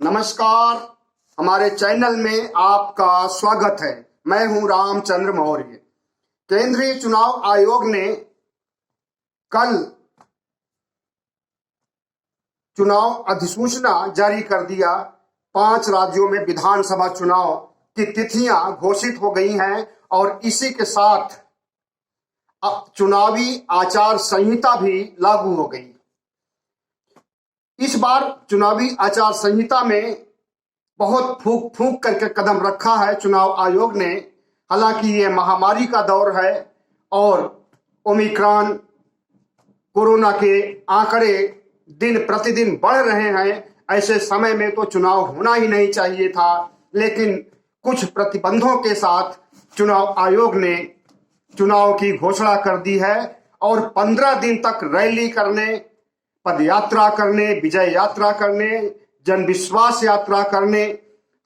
नमस्कार। हमारे चैनल में आपका स्वागत है। मैं हूं रामचंद्र मौर्य। केंद्रीय चुनाव आयोग ने कल चुनाव अधिसूचना जारी कर दिया। 5 राज्यों में विधानसभा चुनाव की तिथियां घोषित हो गई हैं और इसी के साथ चुनावी आचार संहिता भी लागू हो गई। इस बार चुनावी आचार संहिता में बहुत फूंक फूंक करके कदम रखा है चुनाव आयोग ने। हालांकि ये महामारी का दौर है और ओमिक्रॉन कोरोना के आंकड़े दिन प्रतिदिन बढ़ रहे हैं। ऐसे समय में तो चुनाव होना ही नहीं चाहिए था, लेकिन कुछ प्रतिबंधों के साथ चुनाव आयोग ने चुनाव की घोषणा कर दी है और 15 दिन तक रैली करने, पदयात्रा करने, विजय यात्रा करने, जन विश्वास यात्रा करने,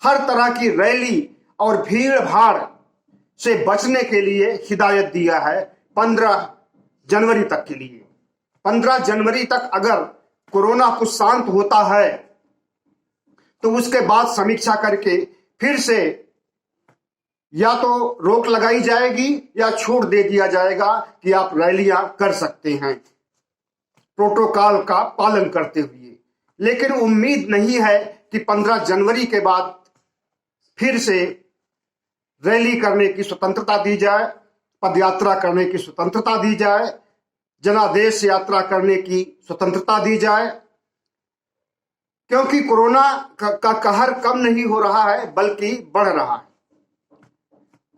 हर तरह की रैली और भीड़ भाड़ से बचने के लिए हिदायत दिया है 15 जनवरी तक के लिए। 15 जनवरी तक अगर कोरोना कुछ शांत होता है तो उसके बाद समीक्षा करके फिर से या तो रोक लगाई जाएगी या छूट दे दिया जाएगा कि आप रैलियां कर सकते हैं प्रोटोकॉल का पालन करते हुए। लेकिन उम्मीद नहीं है कि 15 जनवरी के बाद फिर से रैली करने की स्वतंत्रता दी जाए, पदयात्रा करने की स्वतंत्रता दी जाए, जनादेश यात्रा करने की स्वतंत्रता दी जाए, क्योंकि कोरोना का कहर कम नहीं हो रहा है बल्कि बढ़ रहा है।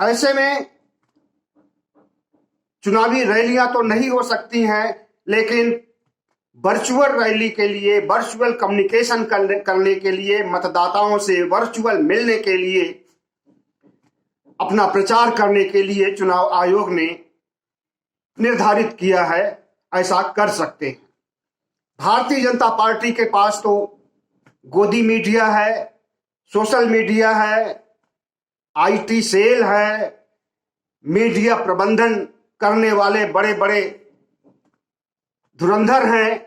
ऐसे में चुनावी रैलियां तो नहीं हो सकती हैं, लेकिन वर्चुअल रैली के लिए, वर्चुअल कम्युनिकेशन करने के लिए, मतदाताओं से वर्चुअल मिलने के लिए, अपना प्रचार करने के लिए चुनाव आयोग ने निर्धारित किया है ऐसा कर सकते हैं। भारतीय जनता पार्टी के पास तो गोदी मीडिया है, सोशल मीडिया है, आईटी सेल है, मीडिया प्रबंधन करने वाले बड़े बड़े धुरंधर हैं।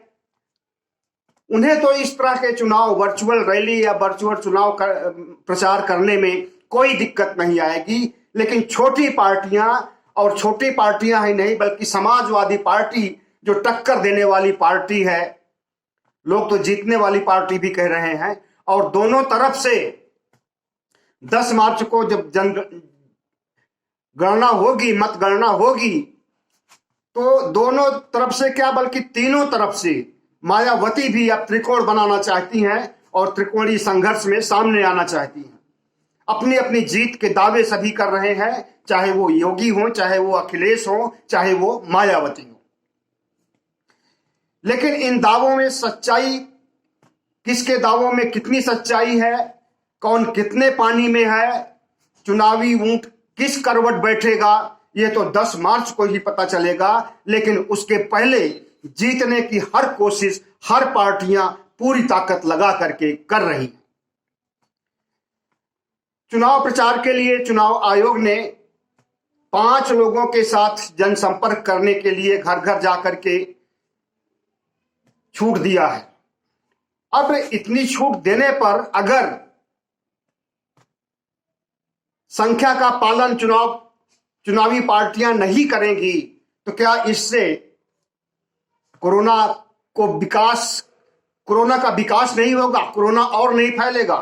उन्हें तो इस तरह के चुनाव, वर्चुअल रैली या वर्चुअल चुनाव प्रचार करने में कोई दिक्कत नहीं आएगी। लेकिन छोटी पार्टियां, और छोटी पार्टियां ही नहीं बल्कि समाजवादी पार्टी जो टक्कर देने वाली पार्टी है, लोग तो जीतने वाली पार्टी भी कह रहे हैं, और दोनों तरफ से 10 मार्च को जब गणना होगी, मतगणना होगी, तो दोनों तरफ से क्या बल्कि तीनों तरफ से मायावती भी अब त्रिकोण बनाना चाहती हैं और त्रिकोणीय संघर्ष में सामने आना चाहती हैं। अपनी अपनी जीत के दावे सभी कर रहे हैं, चाहे वो योगी हो, चाहे वो अखिलेश हो, चाहे वो मायावती हो। लेकिन इन दावों में सच्चाई, किसके दावों में कितनी सच्चाई है, कौन कितने पानी में है, चुनावी ऊंट किस करवट बैठेगा, ये तो 10 मार्च को ही पता चलेगा। लेकिन उसके पहले जीतने की हर कोशिश हर पार्टियां पूरी ताकत लगा करके कर रही हैं। चुनाव प्रचार के लिए चुनाव आयोग ने 5 लोगों के साथ जनसंपर्क करने के लिए घर घर जाकर के छूट दिया है। अब इतनी छूट देने पर अगर संख्या का पालन चुनावी पार्टियां नहीं करेंगी तो क्या इससे कोरोना का विकास नहीं होगा, कोरोना और नहीं फैलेगा?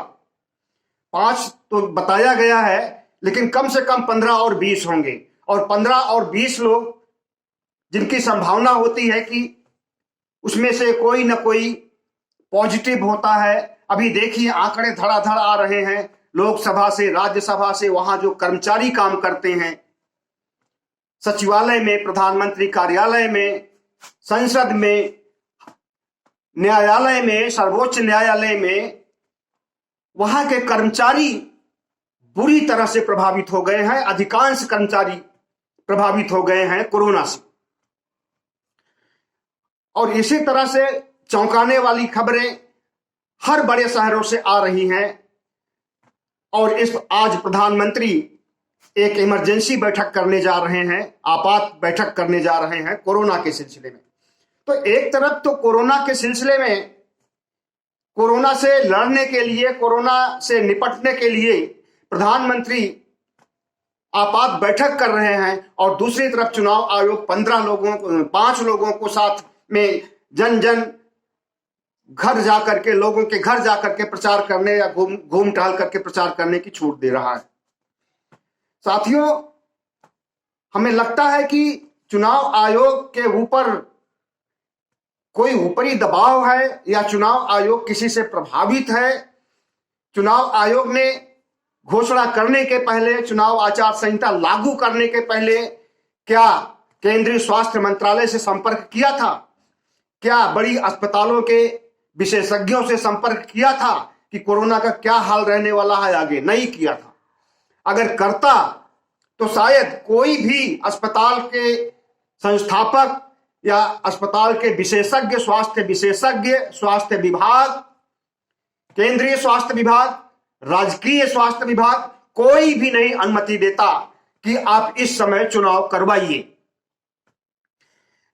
5 तो बताया गया है, लेकिन कम से कम 15 और 20 होंगे, और 15 और 20 लोग जिनकी संभावना होती है कि उसमें से कोई ना कोई पॉजिटिव होता है। अभी देखिए आंकड़े धड़ाधड़ आ रहे हैं, लोकसभा से, राज्यसभा से, वहां जो कर्मचारी काम करते हैं, सचिवालय में, प्रधानमंत्री कार्यालय में, संसद में, न्यायालय में, सर्वोच्च न्यायालय में, वहां के कर्मचारी बुरी तरह से प्रभावित हो गए हैं। अधिकांश कर्मचारी प्रभावित हो गए हैं कोरोना से। और इसी तरह से चौंकाने वाली खबरें हर बड़े शहरों से आ रही हैं। और आज प्रधानमंत्री एक इमरजेंसी बैठक करने जा रहे हैं, आपात बैठक करने जा रहे हैं कोरोना के सिलसिले में। तो एक तरफ तो कोरोना के सिलसिले में कोरोना से लड़ने के लिए, कोरोना से निपटने के लिए प्रधानमंत्री आपात बैठक कर रहे हैं और दूसरी तरफ चुनाव आयोग 5 लोगों को साथ में जन जन घर जाकर के, लोगों के घर जाकर के प्रचार करने या घूम टहल करके प्रचार करने की छूट दे रहा है। साथियों, हमें लगता है कि चुनाव आयोग के ऊपर कोई ऊपरी दबाव है या चुनाव आयोग किसी से प्रभावित है। चुनाव आयोग ने घोषणा करने के पहले, चुनाव आचार संहिता लागू करने के पहले क्या केंद्रीय स्वास्थ्य मंत्रालय से संपर्क किया था? क्या बड़ी अस्पतालों के विशेषज्ञों से संपर्क किया था कि कोरोना का क्या हाल रहने वाला है आगे? नहीं किया था। अगर करता तो शायद कोई भी अस्पताल के संस्थापक या अस्पताल के विशेषज्ञ, स्वास्थ्य विशेषज्ञ, स्वास्थ्य विभाग, केंद्रीय स्वास्थ्य विभाग, राजकीय स्वास्थ्य विभाग, कोई भी नहीं अनुमति देता कि आप इस समय चुनाव करवाइए।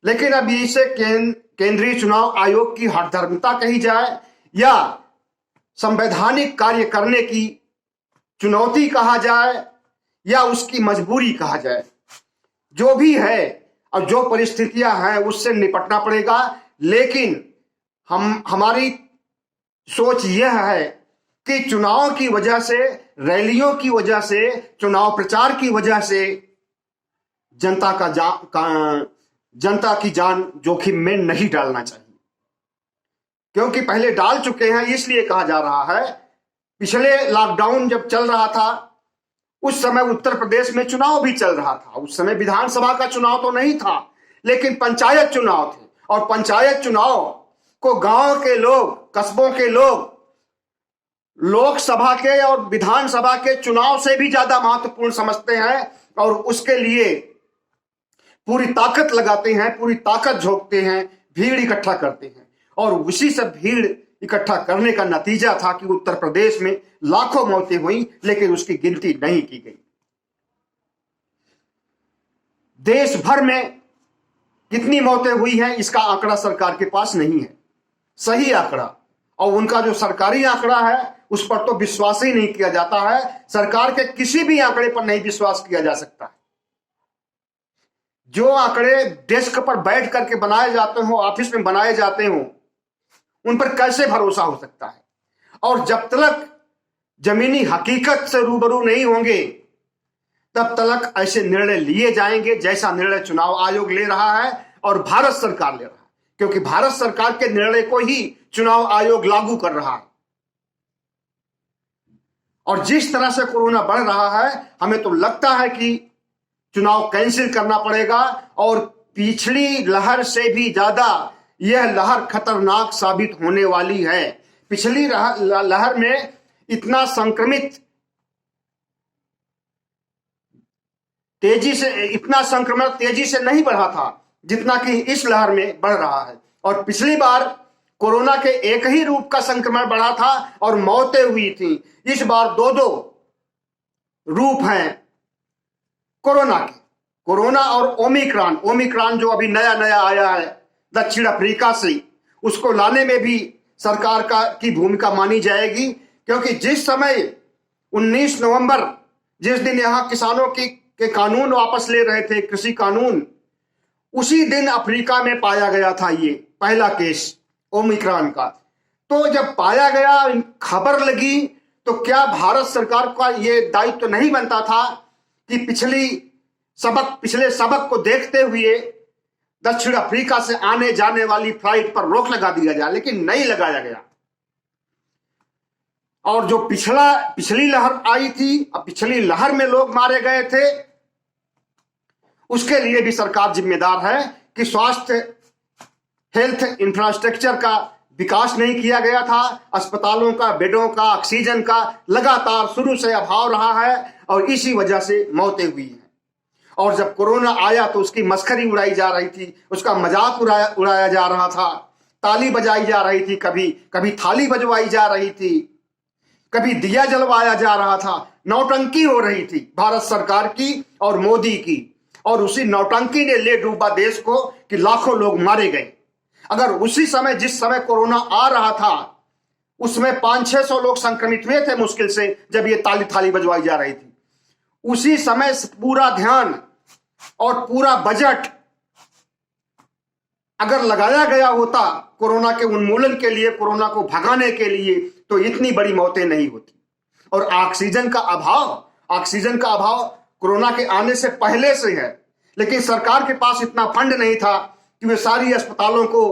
लेकिन अब इसे केंद्रीय चुनाव आयोग की हठधर्मिता कही जाए या संवैधानिक कार्य करने की चुनौती कहा जाए या उसकी मजबूरी कहा जाए, जो भी है और जो परिस्थितियां हैं उससे निपटना पड़ेगा। लेकिन हमारी सोच यह है कि चुनाव की वजह से, रैलियों की वजह से, चुनाव प्रचार की वजह से जनता की जान जोखिम में नहीं डालना चाहिए, क्योंकि पहले डाल चुके हैं। इसलिए कहा जा रहा है, पिछले लॉकडाउन जब चल रहा था उस समय उत्तर प्रदेश में चुनाव भी चल रहा था। उस समय विधानसभा का चुनाव तो नहीं था, लेकिन पंचायत चुनाव थे और पंचायत चुनाव को गांव के लोग, कस्बों के लोग लोकसभा के और विधानसभा के चुनाव से भी ज्यादा महत्वपूर्ण समझते हैं और उसके लिए पूरी ताकत लगाते हैं, पूरी ताकत झोंकते हैं, भीड़ इकट्ठा करते हैं। और उसी से भीड़ इकट्ठा करने का नतीजा था कि उत्तर प्रदेश में लाखों मौतें हुई, लेकिन उसकी गिनती नहीं की गई। देश भर में कितनी मौतें हुई हैं इसका आंकड़ा सरकार के पास नहीं है, सही आंकड़ा, और उनका जो सरकारी आंकड़ा है उस पर तो विश्वास ही नहीं किया जाता है। सरकार के किसी भी आंकड़े पर नहीं विश्वास किया जा सकता है। जो आंकड़े डेस्क पर बैठ करके बनाए जाते हो, ऑफिस में बनाए जाते हो, उन पर कैसे भरोसा हो सकता है? और जब तक जमीनी हकीकत से रूबरू नहीं होंगे तब तक ऐसे निर्णय लिए जाएंगे जैसा निर्णय चुनाव आयोग ले रहा है और भारत सरकार ले रहा है, क्योंकि भारत सरकार के निर्णय को ही चुनाव आयोग लागू कर रहा है। और जिस तरह से कोरोना बढ़ रहा है, हमें तो लगता है कि चुनाव कैंसिल करना पड़ेगा और पिछली लहर से भी ज्यादा यह लहर खतरनाक साबित होने वाली है। पिछली लहर में इतना संक्रमण तेजी से नहीं बढ़ा था जितना कि इस लहर में बढ़ रहा है। और पिछली बार कोरोना के एक ही रूप का संक्रमण बढ़ा था और मौतें हुई थी। इस बार दो रूप हैं कोरोना के, कोरोना और ओमिक्रॉन जो अभी नया आया है दक्षिण अफ्रीका से, उसको लाने में भी सरकार की भूमिका मानी जाएगी। क्योंकि जिस समय 19 नवंबर, जिस दिन यहां किसानों के कानून वापस ले रहे थे, कृषि कानून, उसी दिन अफ्रीका में पाया गया था ये पहला केस ओमिक्रॉन का। तो जब पाया गया, खबर लगी, तो क्या भारत सरकार का ये दायित्व तो नहीं बनता था कि पिछले सबक को देखते हुए दक्षिण अफ्रीका से आने जाने वाली फ्लाइट पर रोक लगा दिया जाए? लेकिन नहीं लगाया गया। और जो पिछली लहर आई थी, अब पिछली लहर में लोग मारे गए थे, उसके लिए भी सरकार जिम्मेदार है कि स्वास्थ्य हेल्थ इंफ्रास्ट्रक्चर का विकास नहीं किया गया था। अस्पतालों का, बेडों का, ऑक्सीजन का लगातार शुरू से अभाव रहा है और इसी वजह से मौतें हुई हैं। और जब कोरोना आया तो उसकी मस्खरी उड़ाई जा रही थी, उसका मजाक उड़ाया जा रहा था, ताली बजाई जा रही थी, कभी थाली बजवाई जा रही थी, कभी दिया जलवाया जा रहा था। नौटंकी हो रही थी भारत सरकार की और मोदी की, और उसी नौटंकी ने ले डूबा देश को कि लाखों लोग मारे गए। अगर उसी समय, जिस समय कोरोना आ रहा था, उसमें 500-600 लोग संक्रमित हुए थे मुश्किल से, जब ये ताली थाली बजवाई जा रही थी। उसी समय पूरा ध्यान और पूरा बजट अगर लगाया गया होता कोरोना के उन्मूलन के लिए, कोरोना को भगाने के लिए, तो इतनी बड़ी मौतें नहीं होती। और ऑक्सीजन का अभाव कोरोना के आने से पहले से है, लेकिन सरकार के पास इतना फंड नहीं था कि वे सारी अस्पतालों को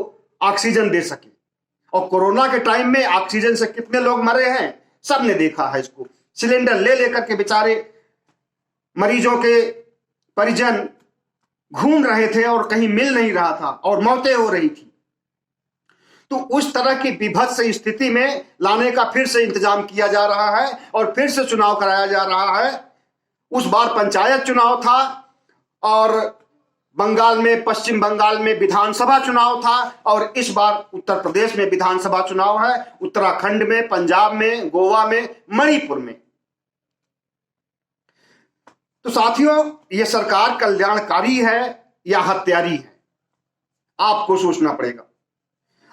ऑक्सीजन दे सके। और कोरोना के टाइम में ऑक्सीजन से कितने लोग मरे हैं सबने देखा है। इसको सिलेंडर ले लेकर के बेचारे मरीजों के परिजन घूम रहे थे और कहीं मिल नहीं रहा था और मौतें हो रही थी। तो उस तरह की विभत्स स्थिति में लाने का फिर से इंतजाम किया जा रहा है और फिर से चुनाव कराया जा रहा है। उस बार पंचायत चुनाव था और बंगाल में, पश्चिम बंगाल में विधानसभा चुनाव था और इस बार उत्तर प्रदेश में विधानसभा चुनाव है, उत्तराखंड में, पंजाब में, गोवा में, मणिपुर में। तो साथियों, यह सरकार कल्याणकारी है या हत्यारी है, आपको सोचना पड़ेगा।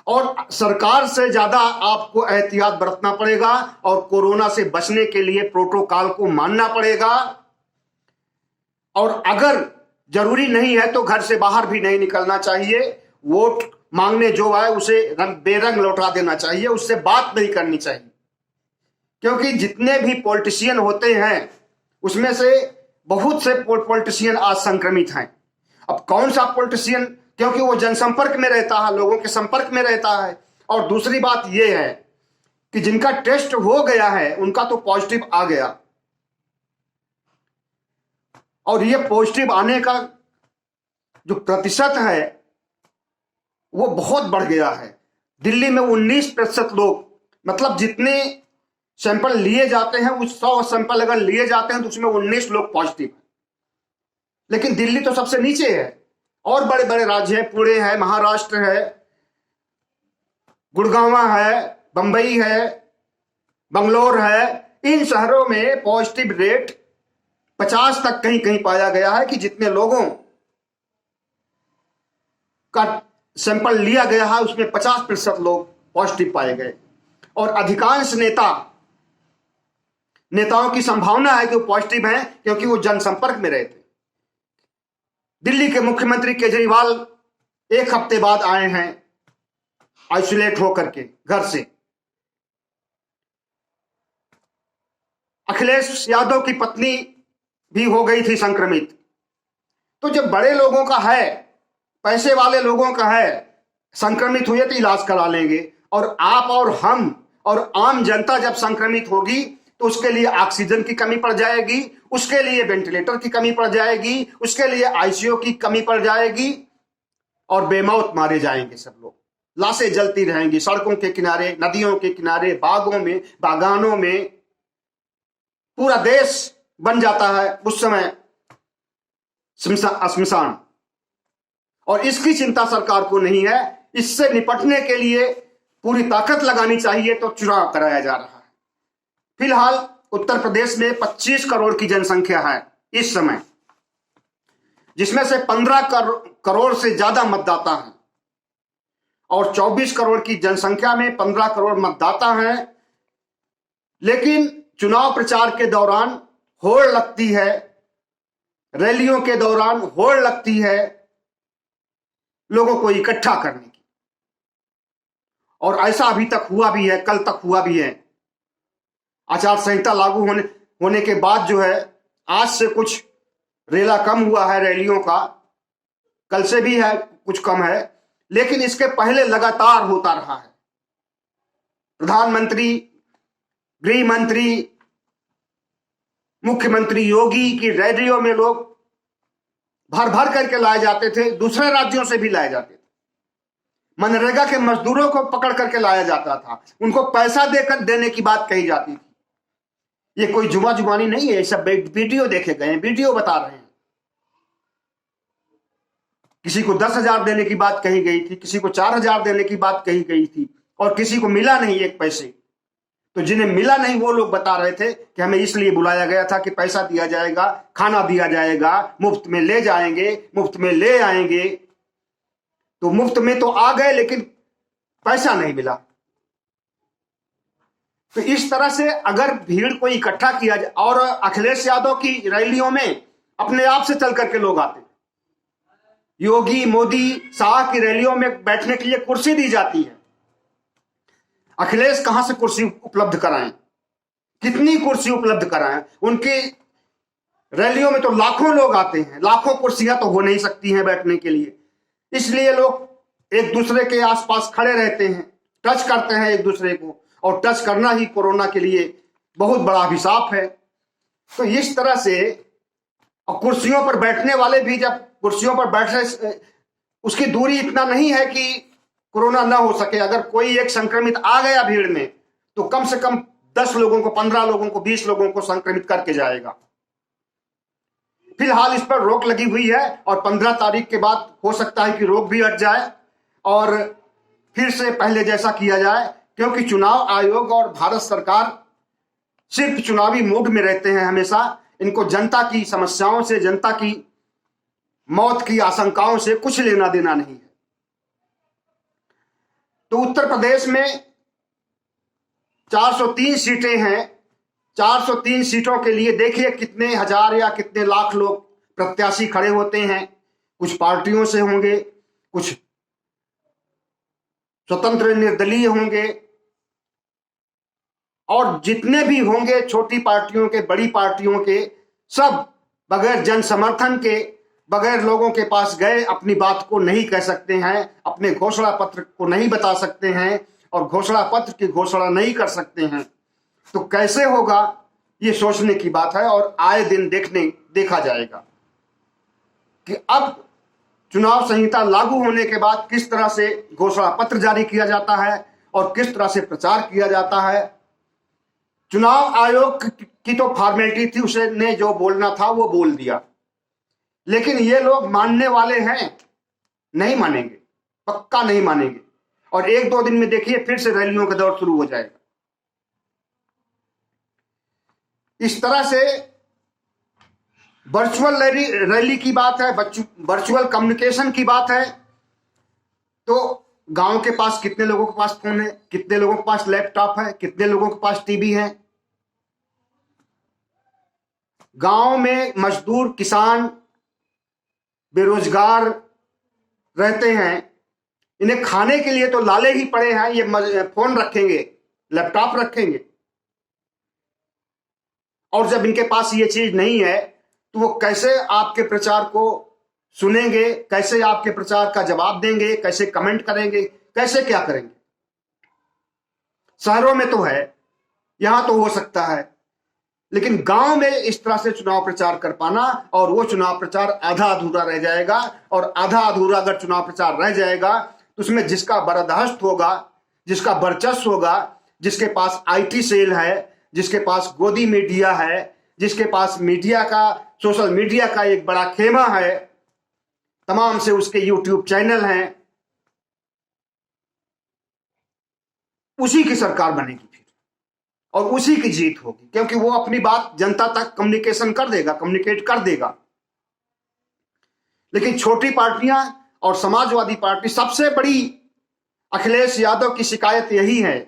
और सरकार से ज्यादा आपको एहतियात बरतना पड़ेगा और कोरोना से बचने के लिए प्रोटोकॉल को मानना पड़ेगा। और अगर जरूरी नहीं है तो घर से बाहर भी नहीं निकलना चाहिए। वोट मांगने जो आए उसे बेरंग लौटा देना चाहिए, उससे बात नहीं करनी चाहिए। क्योंकि जितने भी पॉलिटिशियन होते हैं उसमें से बहुत से पॉलिटिशियन आज संक्रमित हैं। अब कौन सा पॉलिटिशियन, क्योंकि वो जनसंपर्क में रहता है, लोगों के संपर्क में रहता है। और दूसरी बात यह है कि जिनका टेस्ट हो गया है उनका तो पॉजिटिव आ गया, और ये पॉजिटिव आने का जो प्रतिशत है वो बहुत बढ़ गया है। दिल्ली में 19% लोग, मतलब जितने सैंपल लिए जाते हैं उस 100 सैंपल अगर लिए जाते हैं तो उसमें 19 लोग पॉजिटिव हैं। लेकिन दिल्ली तो सबसे नीचे है। और बड़े बड़े राज्य हैं, पुणे है, महाराष्ट्र है, गुड़गांव है, बंबई है, बंगलोर है। इन शहरों में पॉजिटिव रेट 50 तक कहीं कहीं पाया गया है कि जितने लोगों का सैंपल लिया गया है उसमें 50% लोग पॉजिटिव पाए गए। और अधिकांश नेताओं की संभावना है कि वो पॉजिटिव हैं क्योंकि वो जनसंपर्क में रहे थे। दिल्ली के मुख्यमंत्री केजरीवाल 1 हफ्ते बाद आए हैं आइसोलेट होकर के घर से। अखिलेश यादव की पत्नी भी हो गई थी संक्रमित। तो जब बड़े लोगों का है, पैसे वाले लोगों का है, संक्रमित हुए तो इलाज करा लेंगे। और आप और हम और आम जनता जब संक्रमित होगी तो उसके लिए ऑक्सीजन की कमी पड़ जाएगी, उसके लिए वेंटिलेटर की कमी पड़ जाएगी, उसके लिए आईसीयू की कमी पड़ जाएगी और बेमौत मारे जाएंगे सब लोग। लाशें जलती रहेंगी सड़कों के किनारे, नदियों के किनारे, बागों में, बागानों में। पूरा देश बन जाता है उस समय श्मशान। और इसकी चिंता सरकार को नहीं है। इससे निपटने के लिए पूरी ताकत लगानी चाहिए, तो चुनाव कराया जा रहा है। फिलहाल उत्तर प्रदेश में 25 करोड़ की जनसंख्या है इस समय, जिसमें से 15 करोड़ से ज्यादा मतदाता हैं। और 24 करोड़ की जनसंख्या में 15 करोड़ मतदाता हैं। लेकिन चुनाव प्रचार के दौरान होड़ लगती है, रैलियों के दौरान होड़ लगती है लोगों को इकट्ठा करने की। और ऐसा अभी तक हुआ भी है, कल तक हुआ भी है। आचार संहिता लागू होने के बाद जो है, आज से कुछ रेला कम हुआ है रैलियों का, कल से भी है कुछ कम है, लेकिन इसके पहले लगातार होता रहा है। प्रधानमंत्री, गृह मंत्री, मुख्यमंत्री योगी की रैलियों में लोग भर भर करके लाए जाते थे, दूसरे राज्यों से भी लाए जाते थे। मनरेगा के मजदूरों को पकड़ करके लाया जाता था, उनको पैसा देने की बात कही जाती थी। ये कोई जुबानी नहीं है, सब वीडियो देखे गए हैं, वीडियो बता रहे हैं। किसी को 10,000 देने की बात कही गई थी, किसी को 4,000 देने की बात कही गई थी, और किसी को मिला नहीं 1 पैसे। तो जिन्हें मिला नहीं वो लोग बता रहे थे कि हमें इसलिए बुलाया गया था कि पैसा दिया जाएगा, खाना दिया जाएगा, मुफ्त में ले जाएंगे, मुफ्त में ले आएंगे। तो मुफ्त में तो आ गए लेकिन पैसा नहीं मिला। तो इस तरह से अगर भीड़ को इकट्ठा किया जाए, और अखिलेश यादव की रैलियों में अपने आप से चल करके लोग आते, योगी मोदी शाह की रैलियों में बैठने के लिए कुर्सी दी जाती है। अखिलेश कहां से कुर्सी उपलब्ध कराएं, कितनी कुर्सी उपलब्ध कराएं? उनकी रैलियों में तो लाखों लोग आते हैं, लाखों कुर्सियां तो हो नहीं सकती हैं बैठने के लिए। इसलिए लोग एक दूसरे के आसपास खड़े रहते हैं, टच करते हैं एक दूसरे को, और टच करना ही कोरोना के लिए बहुत बड़ा अभिशाप है। तो इस तरह से, और कुर्सियों पर बैठने वाले भी जब कुर्सियों पर बैठ रहे, उसकी दूरी इतना नहीं है कि कोरोना ना हो सके। अगर कोई एक संक्रमित आ गया भीड़ में, तो कम से कम 10 लोगों को, 15 लोगों को, 20 लोगों को संक्रमित करके जाएगा। फिलहाल इस पर रोक लगी हुई है, और 15 तारीख के बाद हो सकता है कि रोक भी हट जाए और फिर से पहले जैसा किया जाए, क्योंकि चुनाव आयोग और भारत सरकार सिर्फ चुनावी मूड में रहते हैं हमेशा। इनको जनता की समस्याओं से, जनता की मौत की आशंकाओं से कुछ लेना देना नहीं है। तो उत्तर प्रदेश में 403 सीटें हैं। 403 सीटों के लिए देखिए कितने हजार या कितने लाख लोग प्रत्याशी खड़े होते हैं। कुछ पार्टियों से होंगे, कुछ स्वतंत्र निर्दलीय होंगे, और जितने भी होंगे छोटी पार्टियों के, बड़ी पार्टियों के, सब बगैर जन समर्थन के, बगैर लोगों के पास गए अपनी बात को नहीं कह सकते हैं, अपने घोषणा पत्र को नहीं बता सकते हैं, और घोषणा पत्र की घोषणा नहीं कर सकते हैं। तो कैसे होगा, ये सोचने की बात है, और आए दिन देखा जाएगा कि अब चुनाव संहिता लागू होने के बाद किस तरह से घोषणा पत्र जारी किया जाता है और किस तरह से प्रचार किया जाता है। चुनाव आयोग की तो फॉर्मेलिटी थी, उसने जो बोलना था वो बोल दिया, लेकिन ये लोग मानने वाले हैं? नहीं मानेंगे, पक्का नहीं मानेंगे, और 1-2 दिन में देखिए फिर से रैलियों का दौर शुरू हो जाएगा। इस तरह से वर्चुअल रैली की बात है, वर्चुअल कम्युनिकेशन की बात है। तो गांव के पास कितने लोगों के पास फोन है, कितने लोगों के पास लैपटॉप है, कितने लोगों के पास टीवी है? गांव में मजदूर, किसान, बेरोजगार रहते हैं। इन्हें खाने के लिए तो लाले ही पड़े हैं, ये फोन रखेंगे, लैपटॉप रखेंगे, और जब इनके पास ये चीज नहीं है तो वो कैसे आपके प्रचार को सुनेंगे, कैसे आपके प्रचार का जवाब देंगे, कैसे कमेंट करेंगे, कैसे क्या करेंगे? शहरों में तो है, यहां तो हो सकता है, लेकिन गांव में इस तरह से चुनाव प्रचार कर पाना, और वो चुनाव प्रचार आधा अधूरा रह जाएगा। और आधा अधूरा अगर चुनाव प्रचार रह जाएगा तो उसमें जिसका बरदहस्त होगा, जिसका वर्चस्व होगा, जिसके पास आईटी सेल है, जिसके पास गोदी मीडिया है, जिसके पास मीडिया का, सोशल मीडिया का एक बड़ा खेमा है, तमाम से उसके यूट्यूब चैनल हैं, उसी की सरकार बनेगी फिर, और उसी की जीत होगी, क्योंकि वो अपनी बात जनता तक कम्युनिकेट कर देगा। लेकिन छोटी पार्टियां और समाजवादी पार्टी, सबसे बड़ी अखिलेश यादव की शिकायत यही है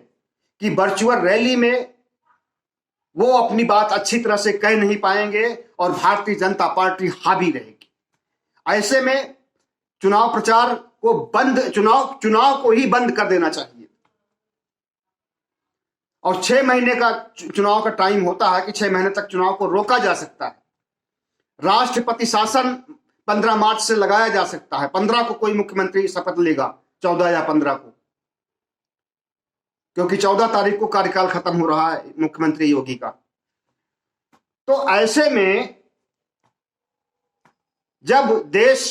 कि वर्चुअल रैली में वो अपनी बात अच्छी तरह से कह नहीं पाएंगे, और भारतीय जनता पार्टी हावी रहेगी। ऐसे में चुनाव प्रचार को चुनाव को ही बंद कर देना चाहिए। और 6 महीने का चुनाव का टाइम होता है कि 6 महीने तक चुनाव को रोका जा सकता है। राष्ट्रपति शासन 15 मार्च से लगाया जा सकता है। 15 को कोई मुख्यमंत्री शपथ लेगा, 14 या 15 को, क्योंकि 14 तारीख को कार्यकाल खत्म हो रहा है मुख्यमंत्री योगी का। तो ऐसे में जब देश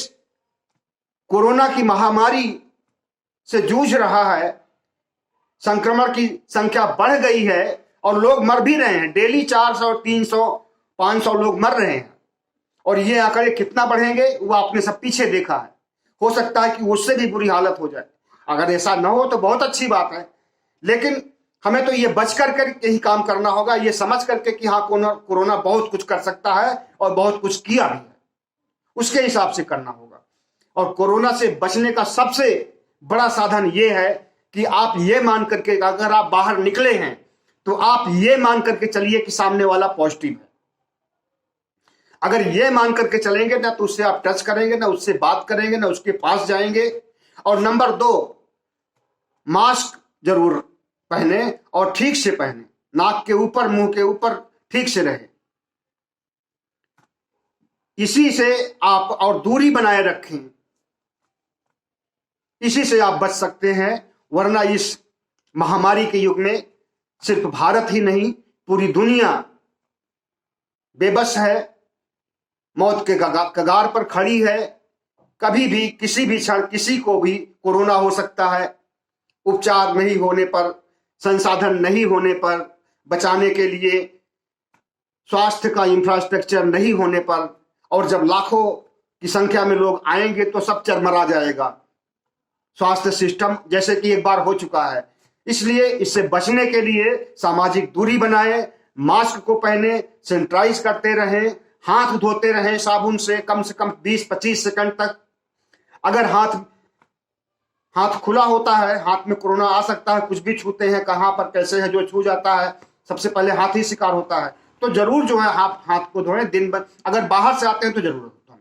कोरोना की महामारी से जूझ रहा है, संक्रमण की संख्या बढ़ गई है और लोग मर भी रहे हैं, डेली 400, 300, 500 लोग मर रहे हैं, और ये आंकड़े कितना बढ़ेंगे वो आपने सब पीछे देखा है। हो सकता है कि उससे भी बुरी हालत हो जाए। अगर ऐसा न हो तो बहुत अच्छी बात है, लेकिन हमें तो ये बच करके ही काम करना होगा, ये समझ करके कि हाँ कोरोना बहुत कुछ कर सकता है और बहुत कुछ किया भी है, उसके हिसाब से करना होगा। और कोरोना से बचने का सबसे बड़ा साधन ये है कि आप ये मान करके अगर आप बाहर निकले हैं तो आप ये मान करके चलिए कि सामने वाला पॉजिटिव है। अगर ये मान करके चलेंगे ना तो उससे आप टच करेंगे, ना उससे बात करेंगे, ना उसके पास जाएंगे। और नंबर 2, मास्क जरूर पहने और ठीक से पहने, नाक के ऊपर मुंह के ऊपर ठीक से रहे। इसी से आप और दूरी बनाए रखें, इसी से आप बच सकते हैं। वरना इस महामारी के युग में सिर्फ भारत ही नहीं, पूरी दुनिया बेबस है, मौत के कगार पर खड़ी है। कभी भी किसी भी क्षण किसी को भी कोरोना हो सकता है। उपचार नहीं होने पर, संसाधन नहीं होने पर, बचाने के लिए स्वास्थ्य का इंफ्रास्ट्रक्चर नहीं होने पर, और जब लाखों की संख्या में लोग आएंगे तो सब चरमरा जाएगा स्वास्थ्य सिस्टम, जैसे कि एक बार हो चुका है। इसलिए इससे बचने के लिए सामाजिक दूरी बनाएं, मास्क को पहने, सैनिटाइज करते रहें, हाथ धोते रहें साबुन से कम 20-25 सेकंड तक। अगर हाथ खुला होता है, हाथ में कोरोना आ सकता है, कुछ भी छूते हैं, कहां पर कैसे है, जो छू जाता है सबसे पहले हाथ ही शिकार होता है। तो जरूर जो है हाथ को धोएं दिन भर। अगर बाहर से आते हैं तो जरूर धोएं।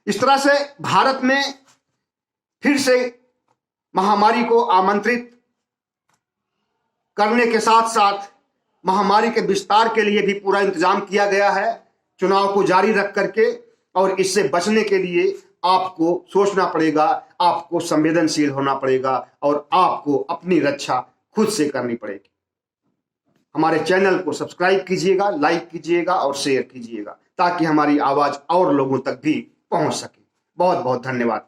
इस तरह से भारत में फिर से महामारी को आमंत्रित करने के साथ साथ महामारी के विस्तार के लिए भी पूरा इंतजाम किया गया है, चुनाव को जारी रख करके। और इससे बचने के लिए आपको सोचना पड़ेगा, आपको संवेदनशील होना पड़ेगा और आपको अपनी रक्षा खुद से करनी पड़ेगी। हमारे चैनल को सब्सक्राइब कीजिएगा, लाइक कीजिएगा और शेयर कीजिएगा, ताकि हमारी आवाज और लोगों तक भी पहुंच सके। बहुत बहुत धन्यवाद।